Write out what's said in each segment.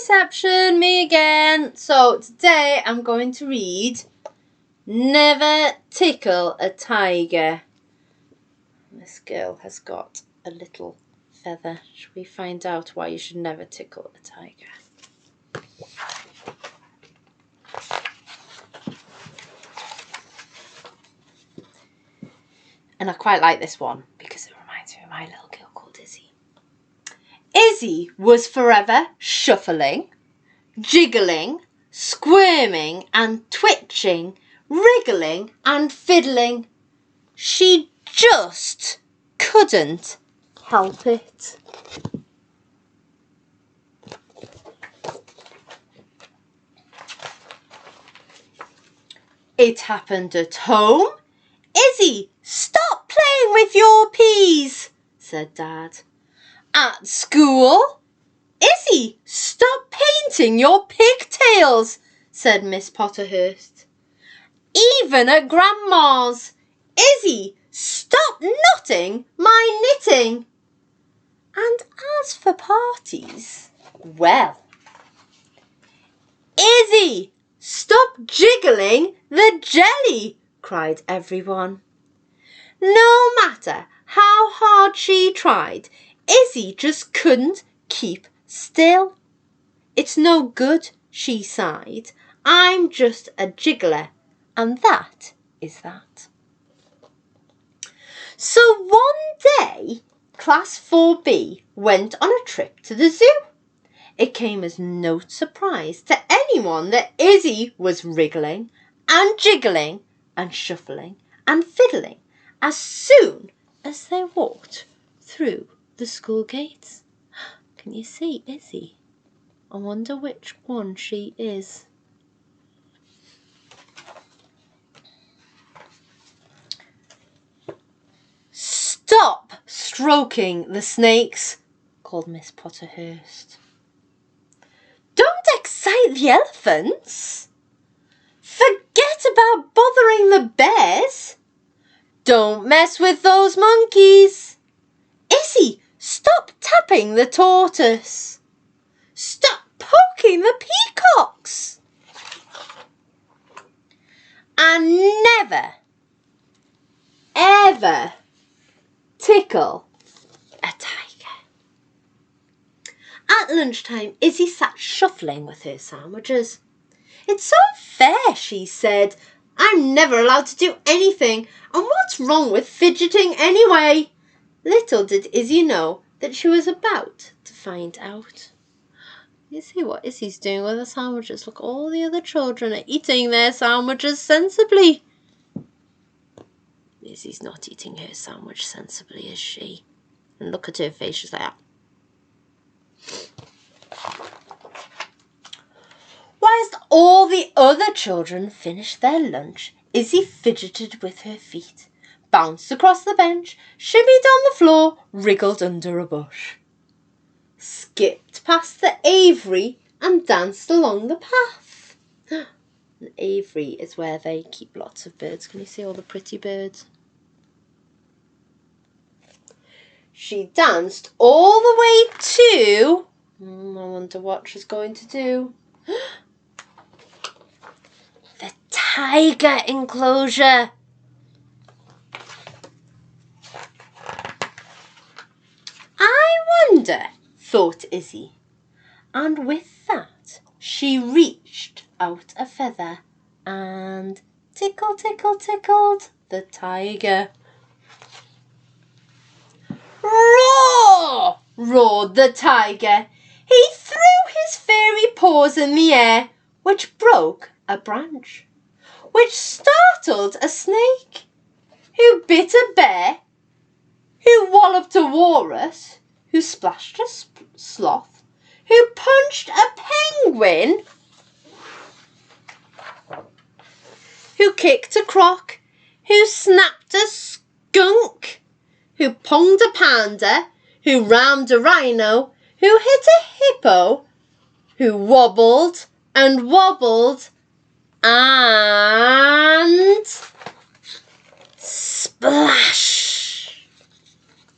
reception, me again. So today I'm going to read Never Tickle a Tiger. This girl has got a little feather. Should we find out why you should never tickle a tiger? And I quite like this one because it reminds me of my little girl called Izzy. Izzy was forever shuffling, jiggling, squirming and twitching, wriggling and fiddling. She just couldn't help it. It happened at home. Izzy, stop playing with your peas, said Dad. At school, Izzy, stop painting your pigtails, said Miss Potterhurst. Even at Grandma's, Izzy, stop knotting my knitting. And as for parties, well, Izzy, stop jiggling the jelly, cried everyone. No matter how hard she tried, Izzy just couldn't keep still. It's no good, she sighed. I'm just a jiggler, and that is that. So one day, Class 4B went on a trip to the zoo. It came as no surprise to anyone that Izzy was wriggling and jiggling and shuffling and fiddling as soon as they walked through the school gates. Can you see Izzy? I wonder which one she is. Stop stroking the snakes, called Miss Potterhurst. Don't excite the elephants. Forget about bothering the bears. Don't mess with those monkeys. Izzy, stop tapping the tortoise. Stop poking the peacocks. And never, ever tickle a tiger. At lunchtime, Izzy sat shuffling with her sandwiches. It's so unfair, she said. I'm never allowed to do anything, and what's wrong with fidgeting anyway? Little did Izzy know that she was about to find out. You see what Izzy's doing with the sandwiches? Look, all the other children are eating their sandwiches sensibly. Izzy's not eating her sandwich sensibly, is she? And look at her face, she's like that. Whilst all the other children finished their lunch, Izzy fidgeted with her feet, bounced across the bench, shimmied on the floor, wriggled under a bush, skipped past the aviary and danced along the path. An aviary is where they keep lots of birds. Can you see all the pretty birds? She danced all the way to... I wonder what she's going to do. The tiger enclosure. I wonder, thought Izzy. And with that, she reached out a feather and tickle, tickle, tickled the tiger. Roar! Roared the tiger. He threw his furry paws in the air, which broke a branch, which startled a snake, who bit a bear, who walloped a walrus, who splashed a sloth, who punched a penguin, who kicked a croc, who snapped a skunk, who ponged a panda, who rammed a rhino, who hit a hippo, who wobbled and wobbled and splash.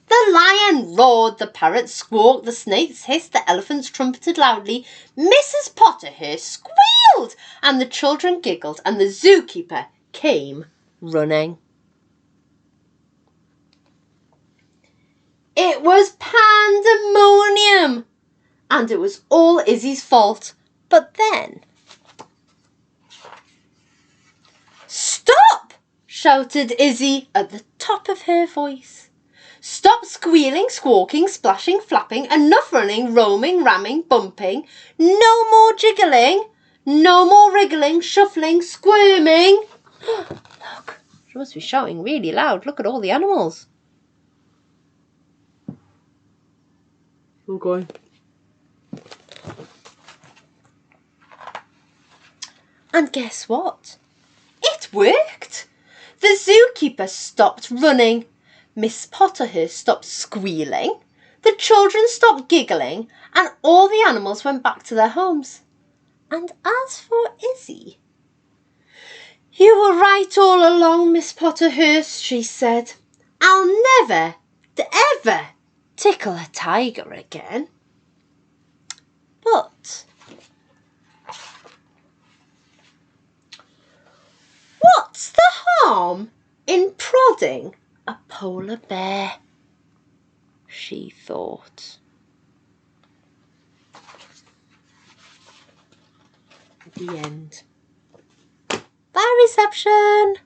The lion roared, the parrot squawked, the snakes hissed, the elephants trumpeted loudly, Mrs. Potterhurst squealed, and the children giggled, and the zookeeper came running. It was pandemonium, and it was all Izzy's fault. But then... Stop! Shouted Izzy at the top of her voice. Stop squealing, squawking, splashing, flapping, enough running, roaming, ramming, bumping. No more jiggling, no more wriggling, shuffling, squirming. Look, she must be shouting really loud. Look at all the animals. We're going. And guess what? It worked. The zookeeper stopped running. Miss Potterhurst stopped squealing. The children stopped giggling, and all the animals went back to their homes. And as for Izzy, you were right all along, Miss Potterhurst, she said. I'll never, ever tickle a tiger again. But what's the harm in prodding a polar bear? She thought. The end. Bye, reception.